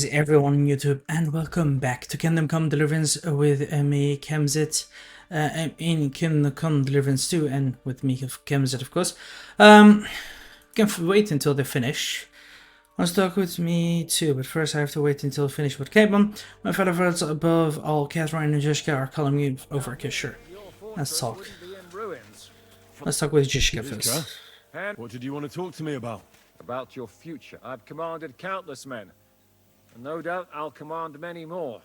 Everyone on YouTube, and welcome back to Kingdom Come Deliverance with me, Kemzit, in Kingdom Come Deliverance 2, and with me, Kemzit, of course. Can wait until they finish. Want to talk with me too, but first I have to wait until I finish with Cabon. My fellow friends above all, Catherine and Jishka are calling me over. Okay, sure. Let's talk. Let's talk with Jishka first. What did you want to talk to me about? About your future. I've commanded countless men. And no doubt I'll command many more.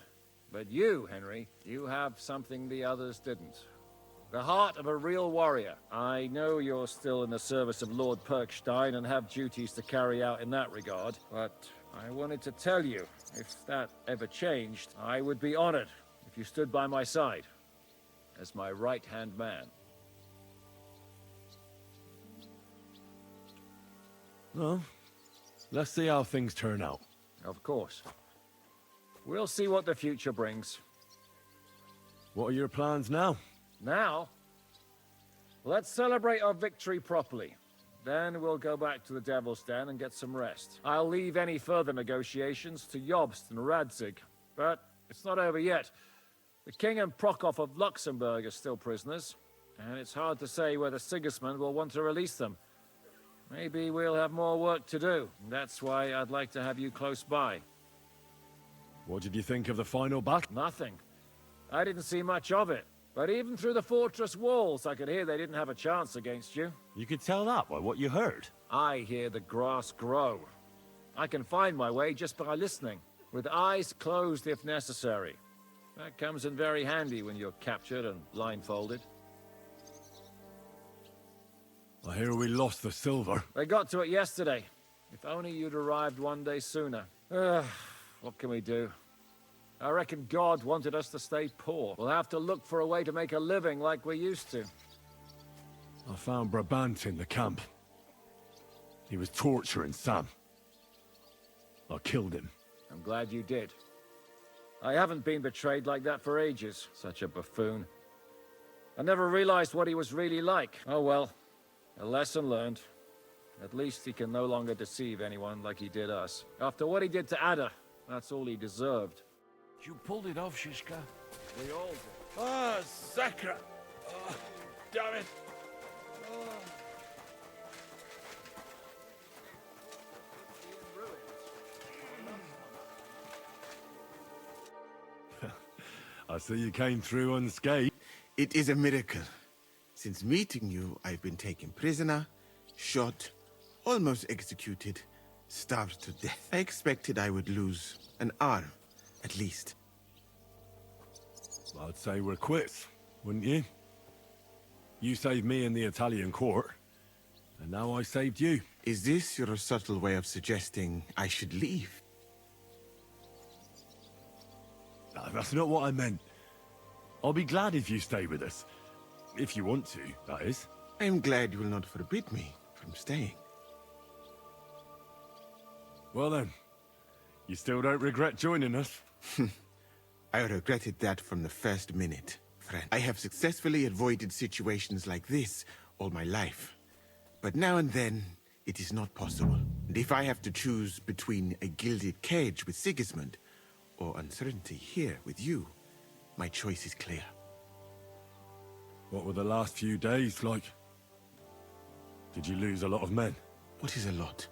But you, Henry, you have something the others didn't. The heart of a real warrior. I know you're still in the service of Lord Perkstein and have duties to carry out in that regard, but I wanted to tell you, if that ever changed, I would be honored if you stood by my side as my right-hand man. Well, let's see how things turn out. Of course. We'll see what the future brings. What are your plans now? Now, let's celebrate our victory properly. Then we'll go back to the Devil's Den and get some rest. I'll leave any further negotiations to Jobst and Radzig. But it's not over yet. The King and Prokop of Luxembourg are still prisoners, and it's hard to say whether Sigismund will want to release them. Maybe we'll have more work to do. That's why I'd like to have you close by. What did you think of the final battle? Nothing. I didn't see much of it. But even through the fortress walls, I could hear they didn't have a chance against you. You could tell that by what you heard. I hear the grass grow. I can find my way just by listening, with eyes closed if necessary. That comes in very handy when you're captured and blindfolded. I hear we lost the silver. They got to it yesterday. If only you'd arrived one day sooner. What can we do? I reckon God wanted us to stay poor. We'll have to look for a way to make a living like we used to. I found Brabant in the camp. He was torturing Sam. I killed him. I'm glad you did. I haven't been betrayed like that for ages. Such a buffoon. I never realized what he was really like. Oh well. A lesson learned. At least he can no longer deceive anyone like he did us. After what he did to Ada, that's all he deserved. You pulled it off, Shishka. We all did. Ah, Sakra! Oh, damn it! I see you came through unscathed. It is a miracle. Since meeting you, I've been taken prisoner, shot, almost executed, starved to death. I expected I would lose an arm, at least. I'd say we're quits, wouldn't you? You saved me in the Italian court, and now I saved you. Is this your subtle way of suggesting I should leave? No, that's not what I meant. I'll be glad if you stay with us. If you want to, that is. I am glad you will not forbid me from staying. Well then, you still don't regret joining us? I regretted that from the first minute, friend. I have successfully avoided situations like this all my life. But now and then, it is not possible. And if I have to choose between a gilded cage with Sigismund or uncertainty here with you, my choice is clear. What were the last few days like? Did you lose a lot of men? What is a lot?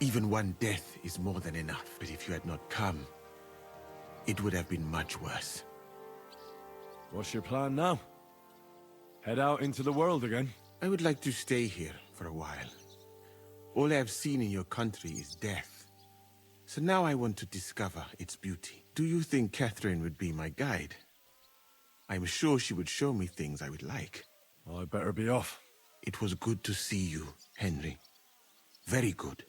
Even one death is more than enough. But if you had not come, it would have been much worse. What's your plan now? Head out into the world again? I would like to stay here for a while. All I have seen in your country is death. So now I want to discover its beauty. Do you think Catherine would be my guide? I'm sure she would show me things I would like. I better be off. It was good to see you, Henry. Very good.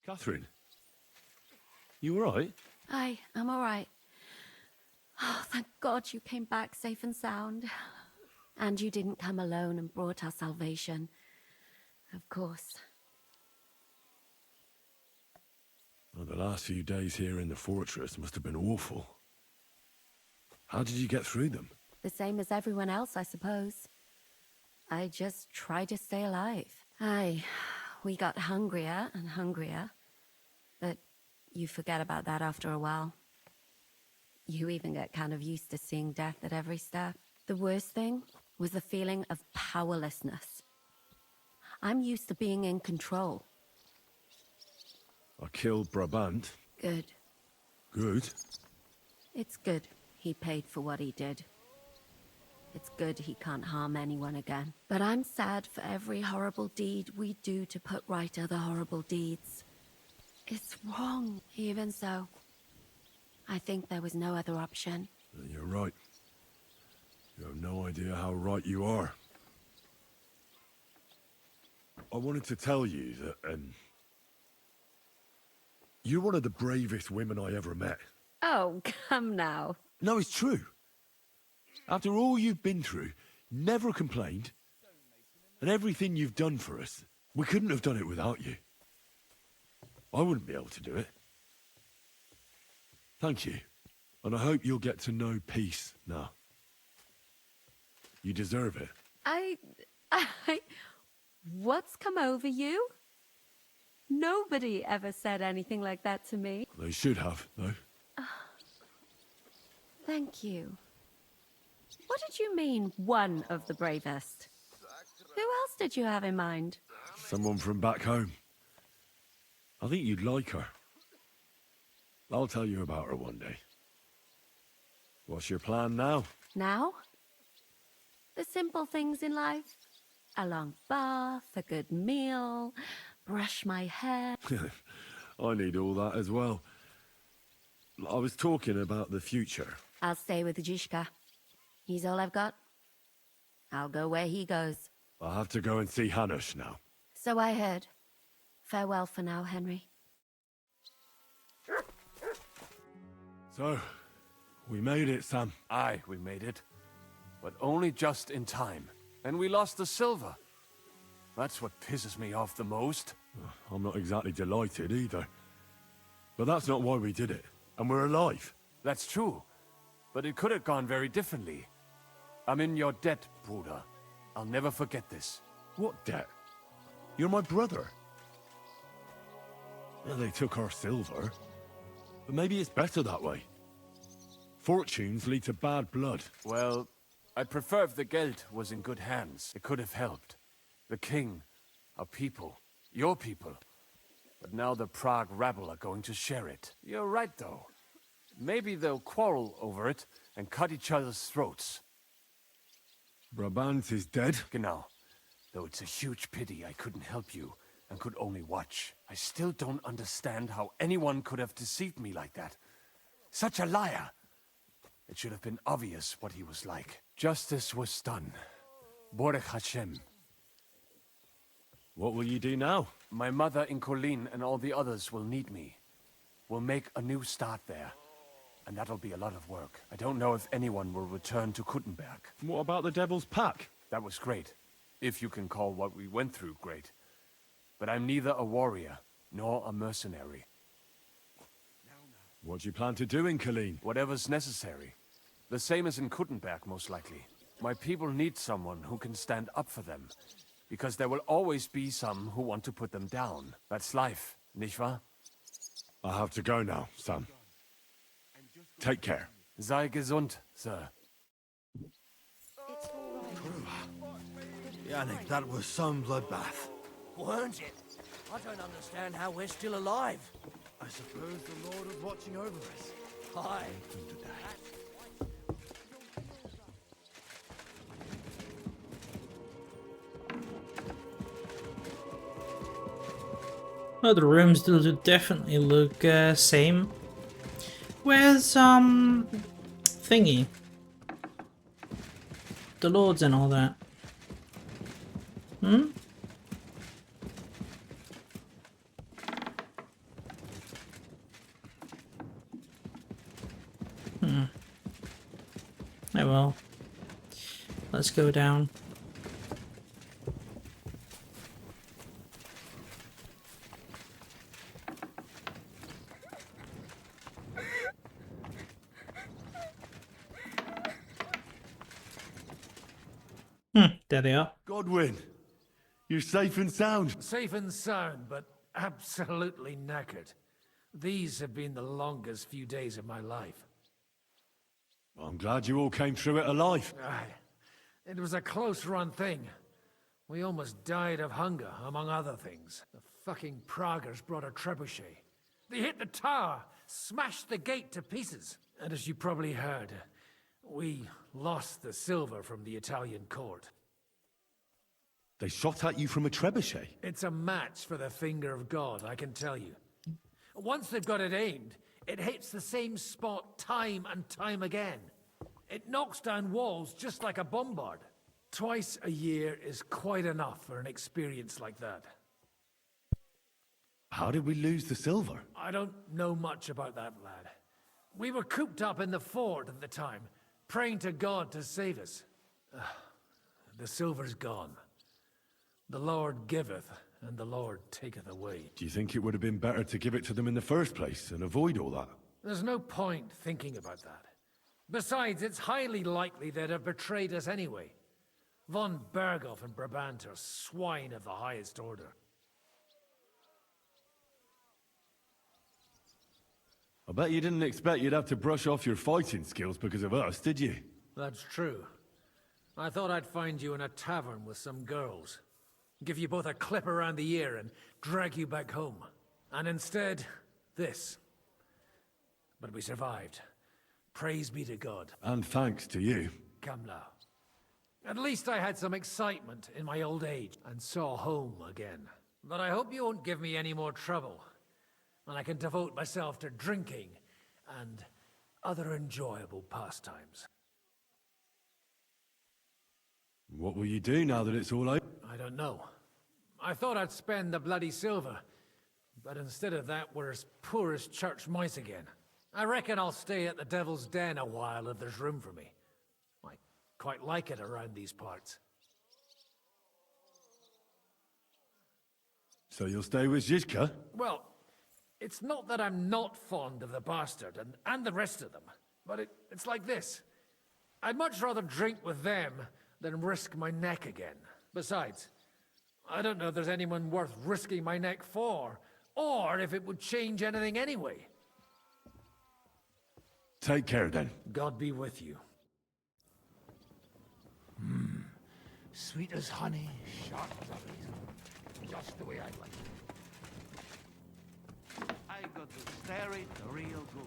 Catherine, you all right? I'm all right. Oh, thank God you came back safe and sound. And you didn't come alone and brought our salvation. Of course. Well, the last few days here in the fortress must have been awful. How did you get through them? The same as everyone else, I suppose. I just try to stay alive. Aye, we got hungrier and hungrier. But you forget about that after a while. You even get kind of used to seeing death at every step. The worst thing was the feeling of powerlessness. I'm used to being in control. I killed Brabant. Good. Good. It's good he paid for what he did. It's good he can't harm anyone again. But I'm sad for every horrible deed we do to put right other horrible deeds. It's wrong. Even so, I think there was no other option. You're right. You have no idea how right you are. I wanted to tell you that, you're one of the bravest women I ever met. Oh, come now. No, it's true. After all you've been through, never complained. And everything you've done for us, we couldn't have done it without you. I wouldn't be able to do it. Thank you. And I hope you'll get to know peace now. You deserve it. What's come over you? Nobody ever said anything like that to me. They should have, though. Thank you. What did you mean, one of the bravest? Who else did you have in mind? Someone from back home. I think you'd like her. I'll tell you about her one day. What's your plan now? Now? The simple things in life. A long bath, a good meal, brush my hair. I need all that as well. I was talking about the future. I'll stay with Zizka. He's all I've got. I'll go where he goes. I have to go and see Hanush now. So I heard. Farewell for now, Henry. So, we made it, Sam. Aye, we made it. But only just in time. And we lost the silver. That's what pisses me off the most. I'm not exactly delighted either. But that's not why we did it. And we're alive. That's true. But it could have gone very differently. I'm in your debt, Bruder. I'll never forget this. What debt? You're my brother. Well, they took our silver. But maybe it's better that way. Fortunes lead to bad blood. Well, I'd prefer if the Geld was in good hands. It could have helped. The king, our people, your people. But now the Prague rabble are going to share it. You're right, though. Maybe they'll quarrel over it and cut each other's throats. Brabant is dead. Genau. Though it's a huge pity I couldn't help you and could only watch. I still don't understand how anyone could have deceived me like that. Such a liar! It should have been obvious what he was like. Justice was done. Borech Hashem. What will you do now? My mother in Colleen and all the others will need me. We'll make a new start there. And that'll be a lot of work. I don't know if anyone will return to Kuttenberg. What about the Devil's Pack? That was great. If you can call what we went through great. But I'm neither a warrior, nor a mercenary. What do you plan to do in Colleen? Whatever's necessary. The same as in Kuttenberg, most likely. My people need someone who can stand up for them. Because there will always be some who want to put them down. That's life, nicht wahr? I have to go now, Sam. Take care. Sei gesund, sir. Yannick, that was some bloodbath. Weren't it? I don't understand how we're still alive. I suppose the Lord was watching over us. Aye. Well, the rooms do definitely look same. Where's thingy? The lords and all that. Hmm? Oh well. Let's go down. There they are. Godwin, you're safe and sound. Safe and sound, but absolutely knackered. These have been the longest few days of my life. I'm glad you all came through it alive. Aye. It was a close-run thing. We almost died of hunger, among other things. The fucking Praguers brought a trebuchet. They hit the tower, smashed the gate to pieces. And as you probably heard, we lost the silver from the Italian court. They shot at you from a trebuchet. It's a match for the finger of God, I can tell you. Once they've got it aimed, it hits the same spot time and time again. It knocks down walls just like a bombard. Twice a year is quite enough for an experience like that. How did we lose the silver? I don't know much about that, lad. We were cooped up in the fort at the time, praying to God to save us. The silver's gone. The Lord giveth, and the Lord taketh away. Do you think it would have been better to give it to them in the first place and avoid all that? There's no point thinking about that. Besides, it's highly likely they'd have betrayed us anyway. Von Berghoff and Brabant are swine of the highest order. I bet you didn't expect you'd have to brush off your fighting skills because of us, did you? That's true. I thought I'd find you in a tavern with some girls. Give you both a clip around the ear and drag you back home. And instead, this. But we survived. Praise be to God. And thanks to you. Come now. At least I had some excitement in my old age and saw home again. But I hope you won't give me any more trouble, and I can devote myself to drinking and other enjoyable pastimes. What will you do now that it's all over? I don't know. I thought I'd spend the bloody silver, but instead of that, we're as poor as church mice again. I reckon I'll stay at the Devil's Den a while if there's room for me. I quite like it around these parts. So you'll stay with Zizka? Well, it's not that I'm not fond of the bastard and the rest of them, but it's like this. I'd much rather drink with them than risk my neck again. Besides, I don't know if there's anyone worth risking my neck for, or if it would change anything anyway. Take care then. God be with you. Sweet as honey, sharp as a razor. Just the way I like it. I got to stare it real good.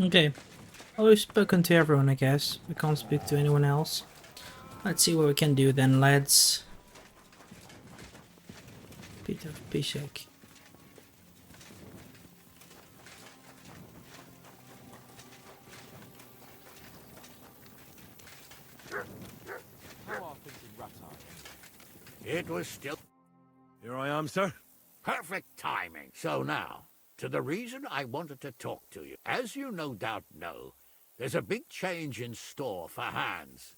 Okay. Well, we've spoken to everyone, I guess. We can't speak to anyone else. Let's see what we can do then, lads. Bit of Bishek. How are things in Rattay? It was still Here I am, sir. perfect timing. So now, to the reason I wanted to talk to you. As you no doubt know, there's a big change in store for Hans.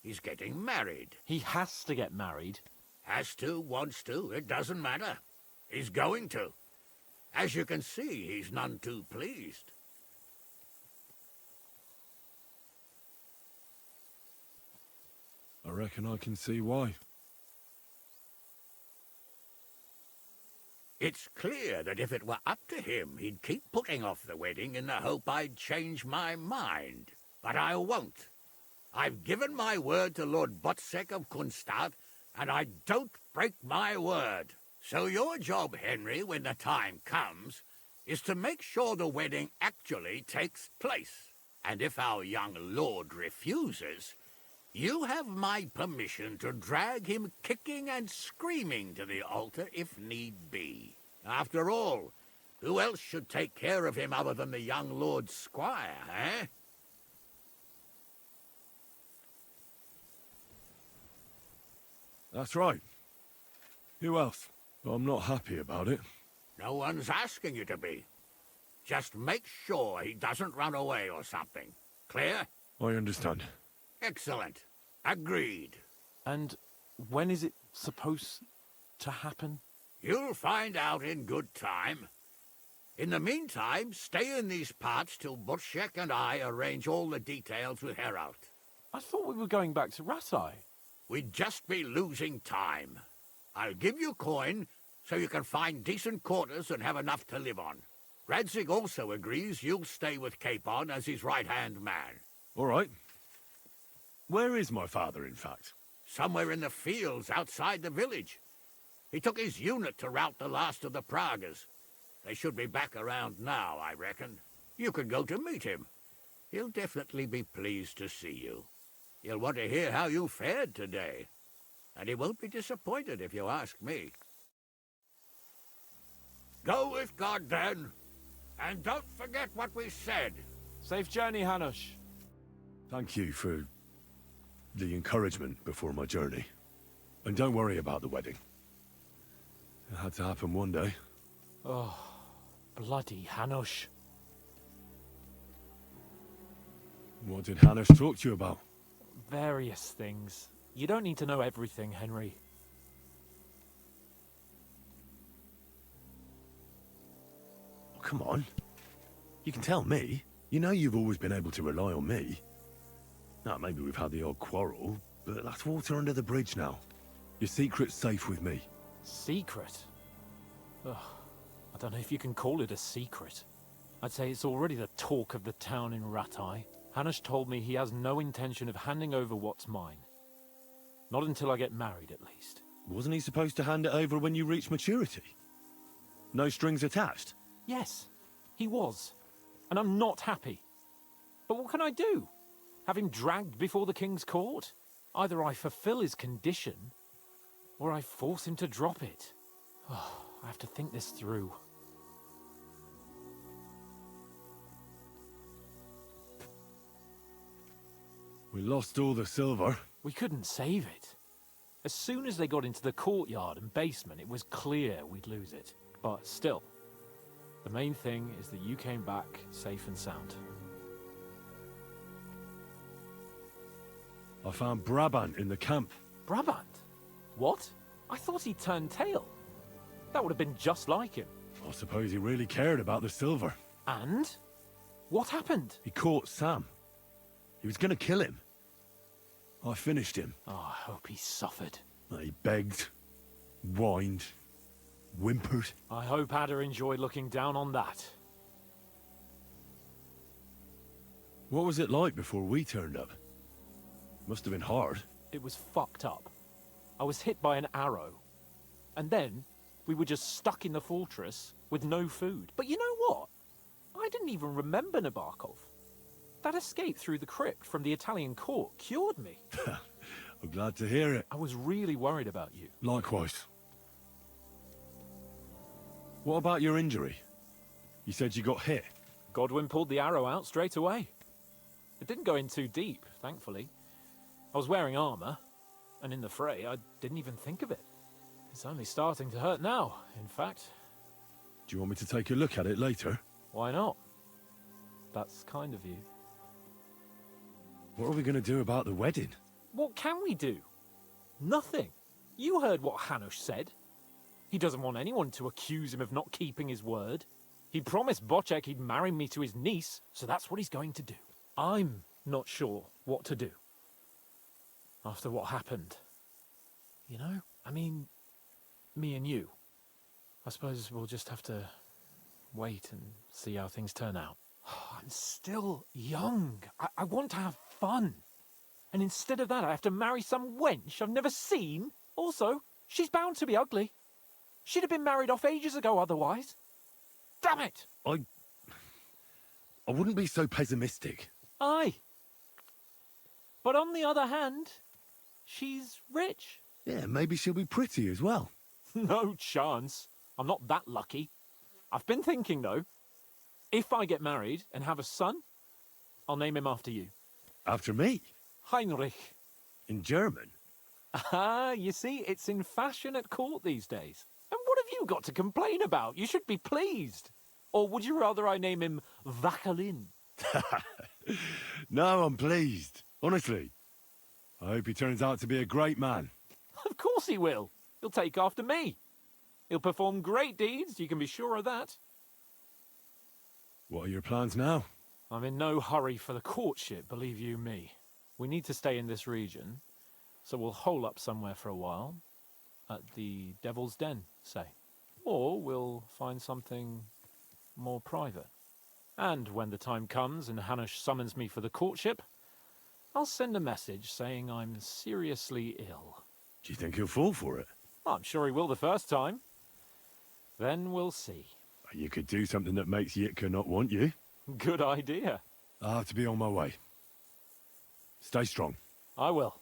He's getting married. He has to get married. Has to, wants to, it doesn't matter. He's going to. As you can see, he's none too pleased. I reckon I can see why. It's clear that if it were up to him, he'd keep putting off the wedding in the hope I'd change my mind. But I won't. I've given my word to Lord Botzek of Kunstadt, and I don't break my word. So your job, Henry, when the time comes, is to make sure the wedding actually takes place. And if our young lord refuses, you have my permission to drag him kicking and screaming to the altar if need be. After all, who else should take care of him other than the young lord's squire, eh? That's right. Who else? But I'm not happy about it. No one's asking you to be. Just make sure he doesn't run away or something. Clear? I understand. Excellent. Agreed. And when is it supposed to happen? You'll find out in good time. In the meantime, stay in these parts till Butchek and I arrange all the details with Herald. I thought we were going back to Ratai. We'd just be losing time. I'll give you coin so you can find decent quarters and have enough to live on. Radzig also agrees you'll stay with Capon as his right-hand man. All right. Where is my father, in fact? Somewhere in the fields outside the village. He took his unit to rout the last of the Pragas. They should be back around now, I reckon. You could go to meet him. He'll definitely be pleased to see you. He'll want to hear how you fared today. And he won't be disappointed if you ask me. Go with God, then. And don't forget what we said. Safe journey, Hanush. Thank you for the encouragement before my journey. And don't worry about the wedding. It had to happen one day. Oh, bloody Hanush. What did Hanush talk to you about? Various things. You don't need to know everything, Henry. Oh, come on. You can tell me. You know you've always been able to rely on me. Now, maybe we've had the odd quarrel, but that's water under the bridge now. Your secret's safe with me. Secret? Ugh, I don't know if you can call it a secret. I'd say it's already the talk of the town in Ratai. Hanush told me he has no intention of handing over what's mine. Not until I get married, at least. Wasn't he supposed to hand it over when you reach maturity? No strings attached? Yes, he was. And I'm not happy. But what can I do? Have him dragged before the king's court? Either I fulfill his condition, or I force him to drop it. Oh, I have to think this through. We lost all the silver. We couldn't save it. As soon as they got into the courtyard and basement, it was clear we'd lose it. But still, the main thing is that you came back safe and sound. I found Brabant in the camp. Brabant? What? I thought he turned tail. That would have been just like him. I suppose he really cared about the silver. And? What happened? He caught Sam. He was gonna kill him. I finished him. Oh, I hope he suffered. He begged, whined, whimpered. I hope Ada enjoyed looking down on that. What was it like before we turned up? Must have been hard. It was fucked up. I was hit by an arrow. And then, we were just stuck in the fortress with no food. But you know what? I didn't even remember Nabokov. That escape through the crypt from the Italian court cured me. I'm glad to hear it. I was really worried about you. Likewise. What about your injury? You said you got hit. Godwin pulled the arrow out straight away. It didn't go in too deep, thankfully. I was wearing armor, and in the fray, I didn't even think of it. It's only starting to hurt now, in fact. Do you want me to take a look at it later? Why not? That's kind of you. What are we going to do about the wedding? What can we do? Nothing. You heard what Hanush said. He doesn't want anyone to accuse him of not keeping his word. He promised Bocek he'd marry me to his niece, so that's what he's going to do. I'm not sure what to do. After what happened. You know? I mean, me and you. I suppose we'll just have to wait and see how things turn out. I'm still young. I want to have fun. And instead of that, I have to marry some wench I've never seen. Also, she's bound to be ugly. She'd have been married off ages ago otherwise. Damn it! I wouldn't be so pessimistic. Aye. But on the other hand, she's rich. Yeah, maybe she'll be pretty as well. No chance. I'm not that lucky. I've been thinking, though. If I get married and have a son, I'll name him after you. After me? Heinrich. In German? Ah, you see, it's in fashion at court these days. And what have you got to complain about? You should be pleased. Or would you rather I name him Vachelin? No, I'm pleased. Honestly. I hope he turns out to be a great man. Of course he will. He'll take after me. He'll perform great deeds, you can be sure of that. What are your plans now? I'm in no hurry for the courtship, believe you me. We need to stay in this region, so we'll hole up somewhere for a while. At the Devil's Den, say. Or we'll find something more private. And when the time comes and Hanush summons me for the courtship, I'll send a message saying I'm seriously ill. Do you think he'll fall for it? I'm sure he will the first time. Then we'll see. You could do something that makes Yitka not want you. Good idea. I'll have to be on my way. Stay strong. I will.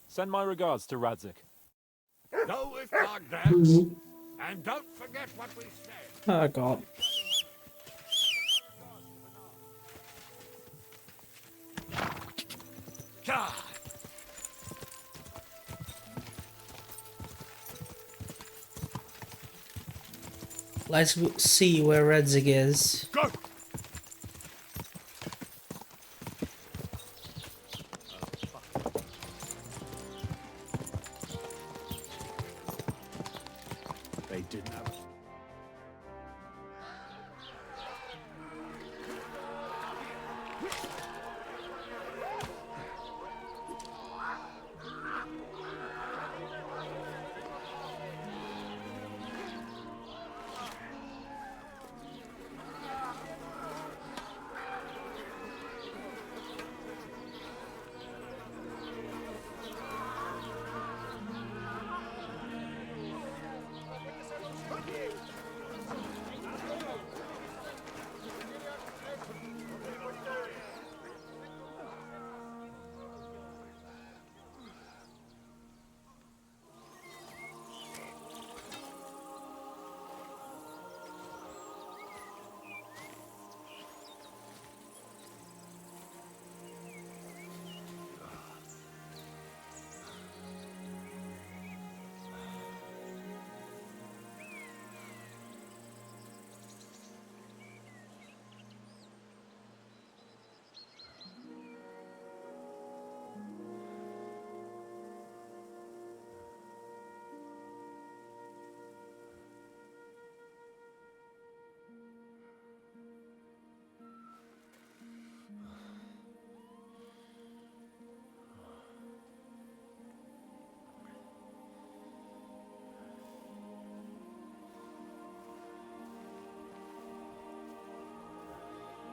Send my regards to Radzik. Go with God, Dance. And don't forget what we said. Oh god. God. Let's see where Redzig is. Go! They didn't have it.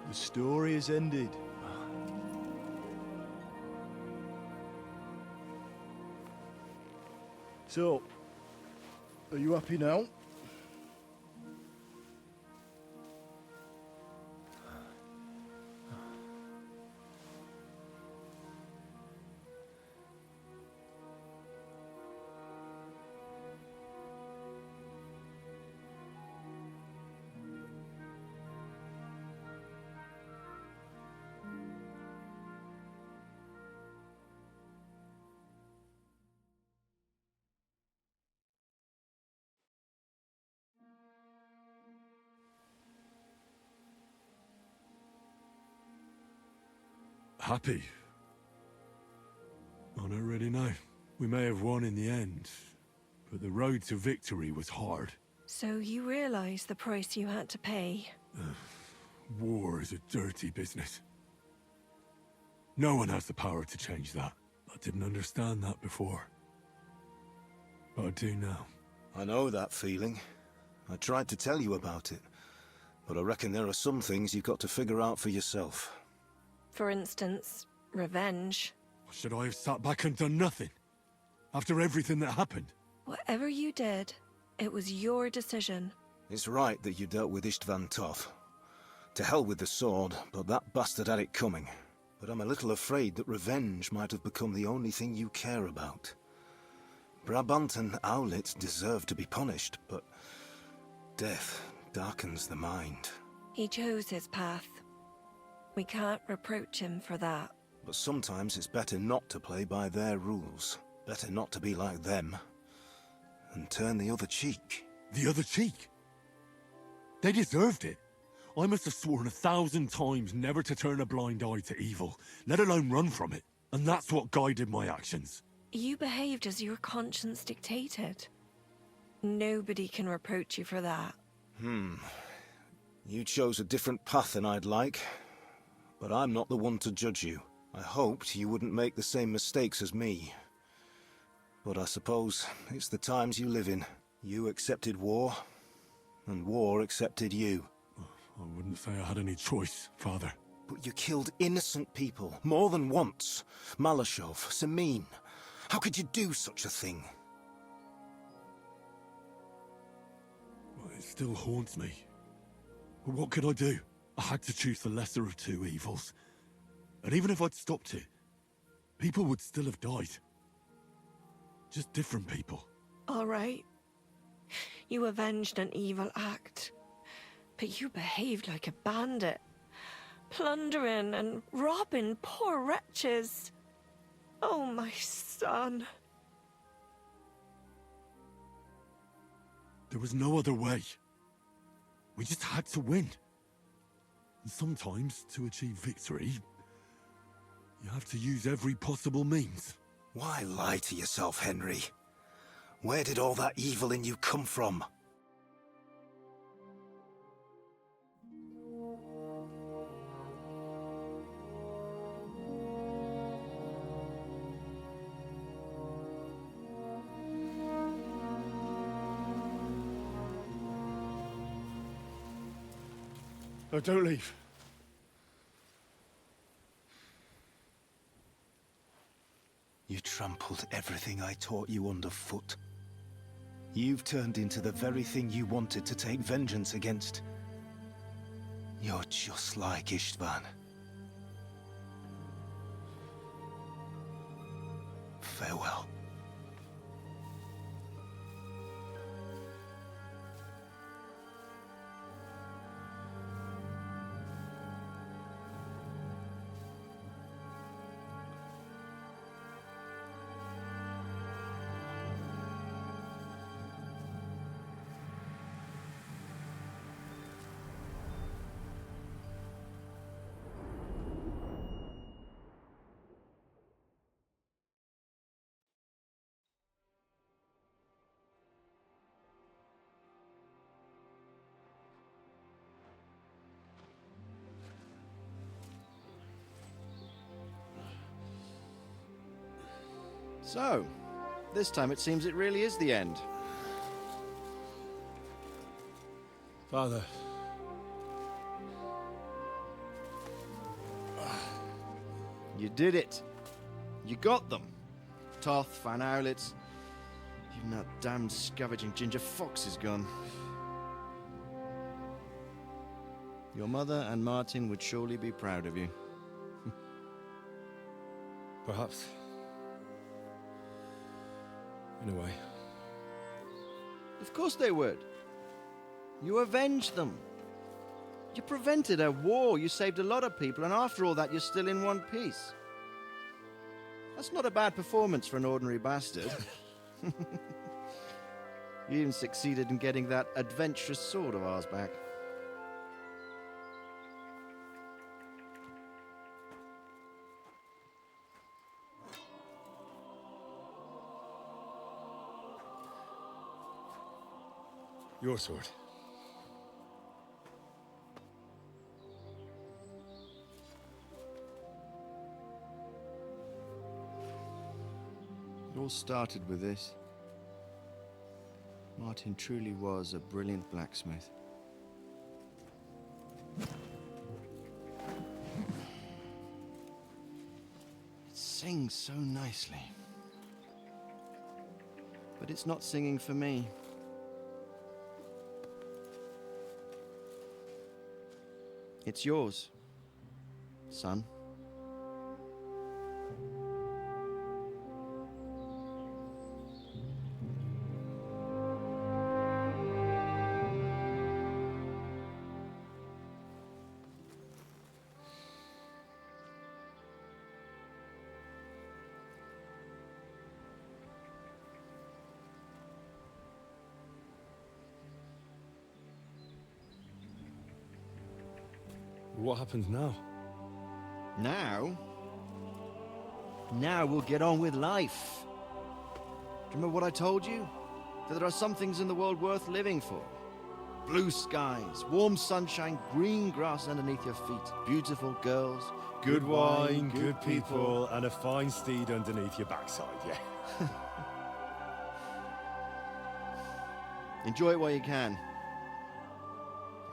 The story is ended. So, are you happy now? Happy? I don't really know. We may have won in the end, but the road to victory was hard. So you realize the price you had to pay? War is a dirty business. No one has the power to change that. I didn't understand that before. But I do now. I know that feeling. I tried to tell you about it, but I reckon there are some things you've got to figure out for yourself. For instance, revenge. Should I have sat back and done nothing? After everything that happened? Whatever you did, it was your decision. It's right that you dealt with Istvan tough. To hell with the sword, but that bastard had it coming. But I'm a little afraid that revenge might have become the only thing you care about. Brabant and Owlitz deserve to be punished, but death darkens the mind. He chose his path. We can't reproach him for that. But sometimes it's better not to play by their rules. Better not to be like them. And turn the other cheek. The other cheek? They deserved it. I must have sworn 1,000 times never to turn a blind eye to evil, let alone run from it. And that's what guided my actions. You behaved as your conscience dictated. Nobody can reproach you for that. You chose a different path than I'd like, but I'm not the one to judge you. I hoped you wouldn't make the same mistakes as me. But I suppose it's the times you live in. You accepted war, and war accepted you. I wouldn't say I had any choice, Father. But you killed innocent people, more than once. Malashov, Samin. How could you do such a thing? Well, it still haunts me. But what could I do? I had to choose the lesser of two evils. And even if I'd stopped it, people would still have died. Just different people. All right. You avenged an evil act. But you behaved like a bandit. Plundering and robbing poor wretches. Oh, my son. There was no other way. We just had to win. And sometimes, to achieve victory, you have to use every possible means. Why lie to yourself, Henry? Where did all that evil in you come from? Oh, don't leave. You trampled everything I taught you underfoot. You've turned into the very thing you wanted to take vengeance against. You're just like Istvan. Farewell. So, this time it seems it really is the end. Father. You did it. You got them. Toth, Van Owlitz. Even that damned scavenging ginger fox is gone. Your mother and Martin would surely be proud of you. Perhaps. In a way. Of course they would. You avenged them. You prevented a war, you saved a lot of people, and after all that, you're still in one piece. That's not a bad performance for an ordinary bastard. You even succeeded in getting that adventurous sword of ours back. Your sword. It all started with this. Martin truly was a brilliant blacksmith. It sings so nicely. But it's not singing for me. It's yours, son. What happens now? Now? Now we'll get on with life. Do you remember what I told you? That there are some things in the world worth living for. blue skies, warm sunshine, green grass underneath your feet, beautiful girls, Good wine, good people, and a fine steed underneath your backside, yeah. Enjoy it while you can.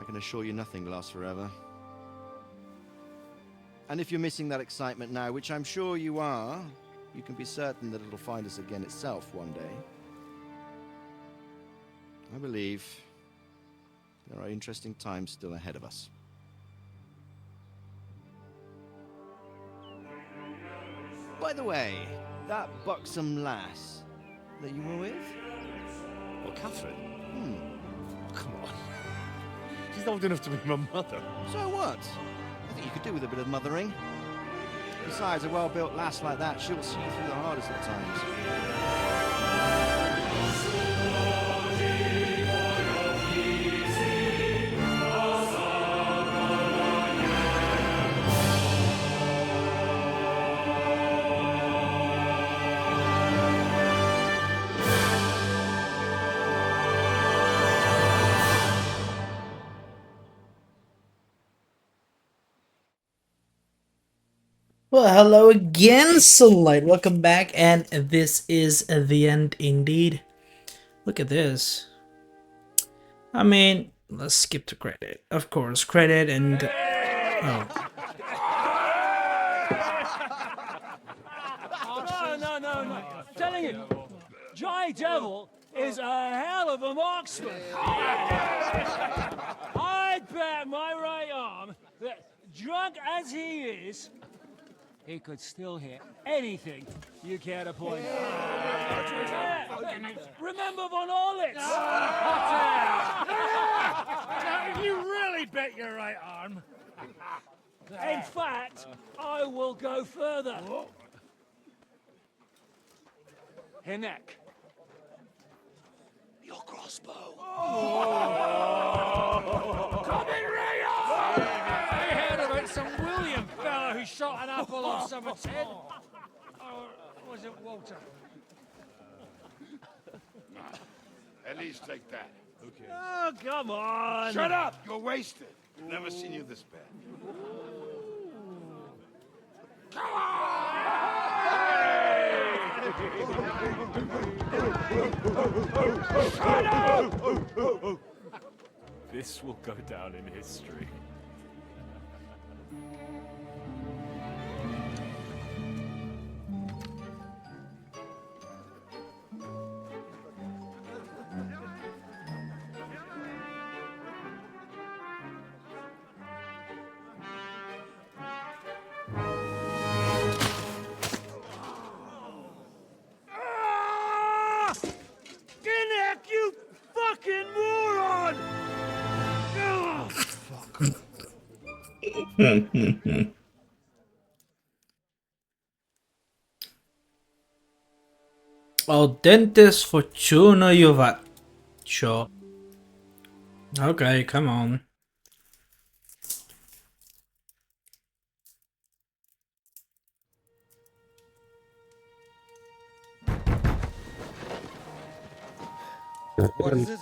I can assure you nothing lasts forever. And if you're missing that excitement now, which I'm sure you are, you can be certain that it'll find us again itself one day. I believe there are interesting times still ahead of us. By the way, that buxom lass that you were with? Well, Catherine? Come on. She's old enough to be my mother. So what? I think you could do with a bit of mothering. Besides, a well-built lass like that, she'll see you through the hardest of times. Well, hello again, Sunlight. Welcome back, and this is the end indeed. Look at this. I mean, let's skip to credit. Of course, credit and... oh. No. Telling you, Jai Devil is a hell of a marksman. I'd bet my right arm that, drunk as he is, he could still hit anything you care to point out. Remember Von Orlitz? You really bet your right arm. In fact, I will go further. Her neck. Your crossbow. Come in, Rayo! I heard about some William fella who shot an apple off someone's head. Or was it Walter? At least take that. Okay. Oh, come on! Shut up! You're wasted. Never seen you this bad. Come on! This will go down in history. Audentes fortuna juvat. Sure. Okay, come on. What is it?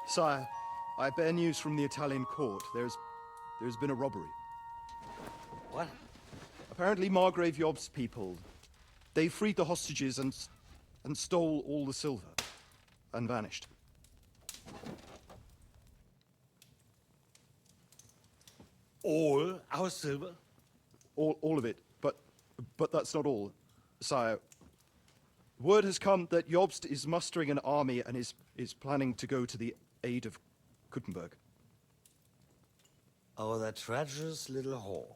Sire, I bear news from the Italian court. There's been a robbery. What? Apparently Margrave Yob's people, they freed the hostages and stole all the silver and vanished. All our silver? All of it, but that's not all, sire. Word has come that Jobst is mustering an army and is planning to go to the aid of Kuttenberg. Oh, that treacherous little whore.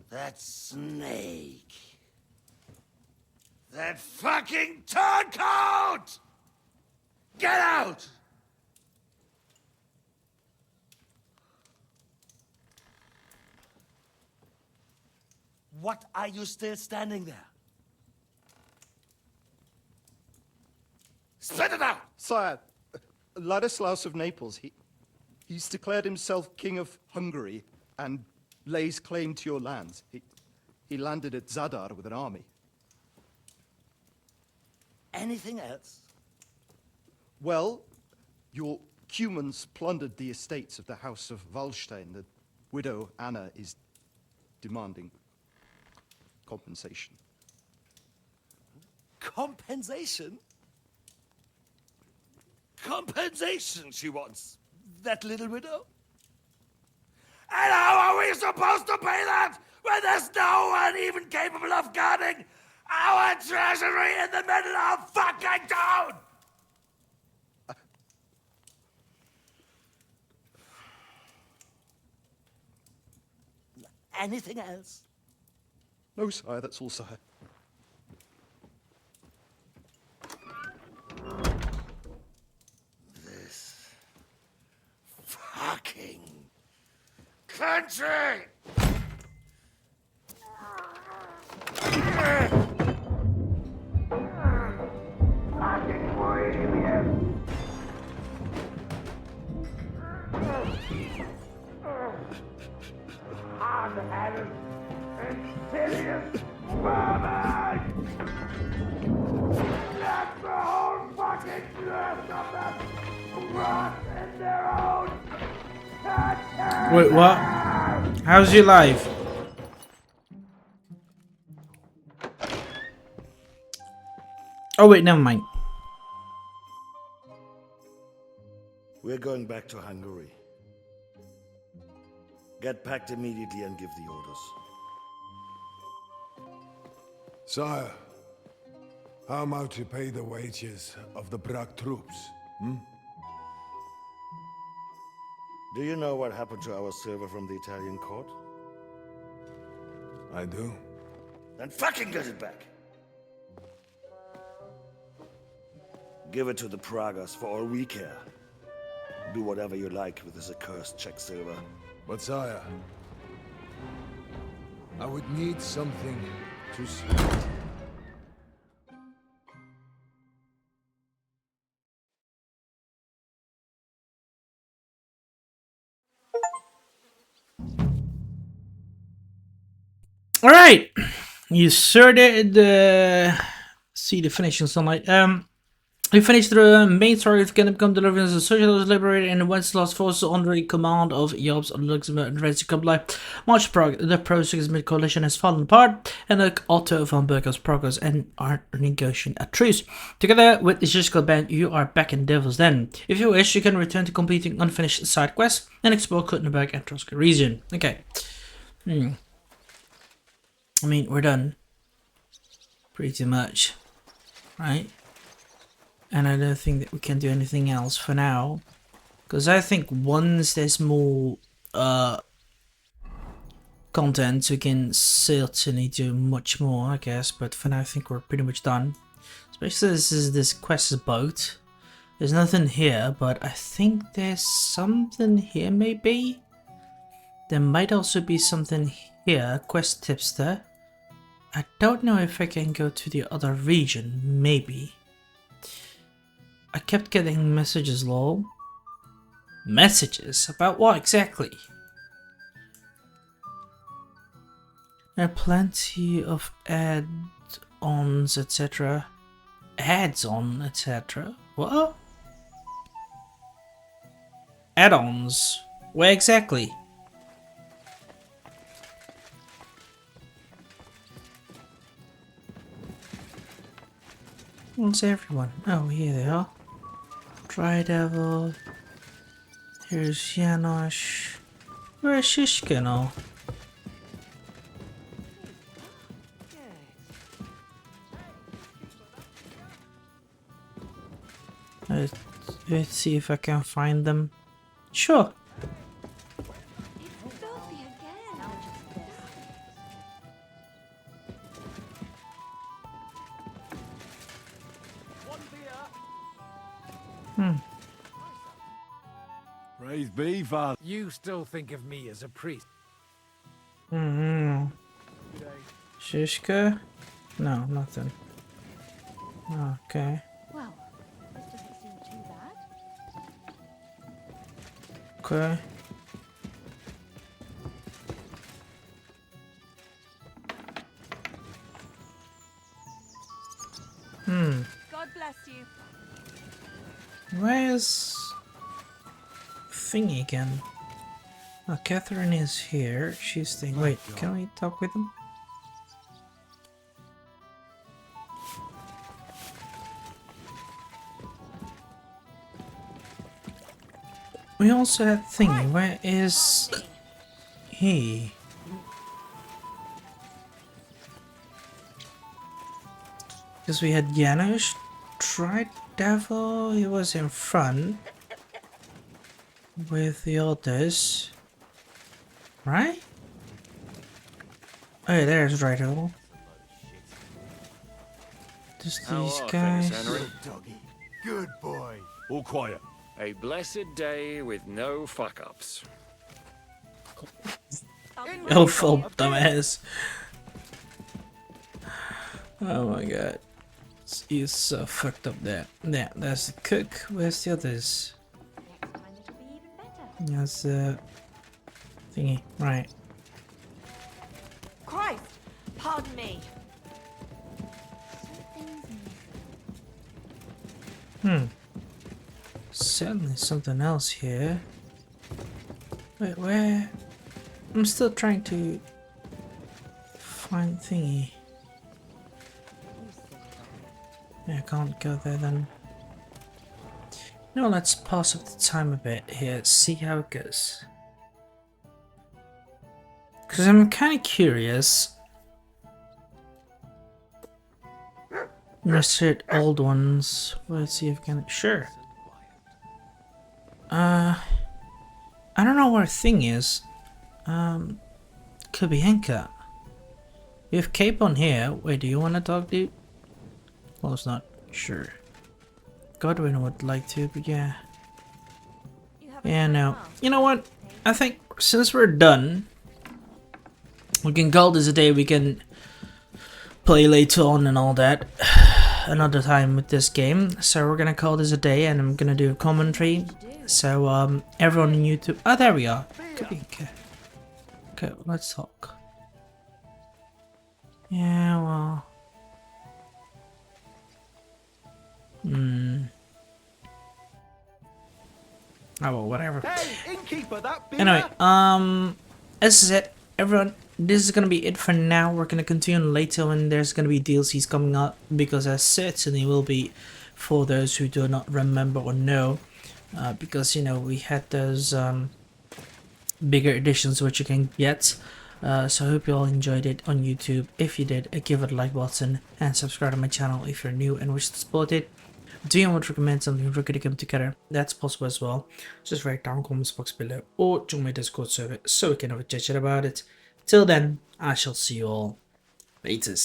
That snake. That fucking turncoat! Get out! What are you still standing there? Spit it out! Sire, Ladislaus of Naples, he's declared himself King of Hungary and lays claim to your lands. He landed at Zadar with an army. Anything else? Well, your Cumans plundered the estates of the House of Wallstein. The widow Anna is demanding compensation. Compensation? Compensation she wants, that little widow? And how are we supposed to pay that when there's no one even capable of guarding our treasury in the middle of fucking town? Anything else? No, sire, that's all, sire. This fucking country! Hard-headed, insidious vermin! That's the whole fucking truth of them! Rot in their own country! Wait, what? How's your life? Oh wait, never mind. We're going back to Hungary. Get packed immediately and give the orders. Sire, how am I to pay the wages of the Prague troops? Do you know what happened to our silver from the Italian court? I do. Then fucking get it back! Give it to the Pragas for all we care. Do whatever you like with this accursed Czech silver. But sire, I would need something to see. All right, you started see the finishing sunlight. We finished the main story of Kingdom Come Deliverance. The Social was liberated and Wenceslaus forces under the command of Jobs of Luxembourg and Ready to comply. March Prague, the pro-Sigismund coalition has fallen apart, and like Otto von Berger's progress and are negotiating a truce. Together with the Zizko band, you are back in Devil's Den. If you wish, you can return to completing unfinished side quests and explore Kuttenberg and Troska region. Okay. I mean, we're done. Pretty much. Right? And I don't think that we can do anything else for now. Because I think once there's more content, we can certainly do much more, I guess. But for now, I think we're pretty much done. Especially since this quest is boat. There's nothing here, but I think there's something here maybe? There might also be something here, quest tipster. I don't know if I can go to the other region, maybe. I kept getting messages, lol. Messages? About what exactly? There are plenty of add-ons, etc. Add-on, etc. What? Add-ons? Where exactly? Where's everyone? Oh, here they are. Dry Devil. Here's Janosch. Where's Shishka now? Let's see if I can find them. Sure. Praise be, Father. You still think of me as a priest? Shishka? No, nothing. Okay. Well, this doesn't seem too bad. Okay. is thingy again? Oh, Catherine is here. She's thinking. Wait, can we talk with him? We also had thingy. Where is he? Because we had Janusz, Tried Devil. He was in front with the others, right? Oh, yeah, there's Right Devil. Just these guys. Good boy. All quiet. A blessed day with no fuck-ups. Oh, full dumbass. Oh my god. He's so fucked up there. Yeah, there's the cook. Where's the others? That's the thingy. Right. Christ! Pardon me. Certainly something else here. Wait, where? I'm still trying to find thingy. Yeah, I can't go there then. No, let's pass up the time a bit here, see how it goes. Because I'm kind of curious. Insert old ones. Let's see if I can. Sure. I don't know where a thing is. Could be Henka. We have Cape on here. Wait, do you want to talk, dude? Well, it's not sure. Godwin would like to, but yeah. Yeah, no. You know what? I think since we're done, we can call this a day. We can play later on and all that another time with this game. So we're gonna call this a day, and I'm gonna do a commentary. So everyone on YouTube. Oh, there we are. Could be okay. Okay, let's talk. Yeah, well. Oh well, whatever. Hey, innkeeper, that beer. Anyway, this is it, everyone. This is gonna be it for now. We're gonna continue later when there's gonna be DLCs coming up, because there certainly will be, for those who do not remember or know, because you know we had those bigger editions which you can get. So I hope you all enjoyed it on YouTube. If you did, give it a like button and subscribe to my channel if you're new and wish to support it. Do you want to recommend something we're going to come together? That's possible as well. Just write down in the comments box below or join my Discord server so we can have a chat about it. Till then, I shall see you all later.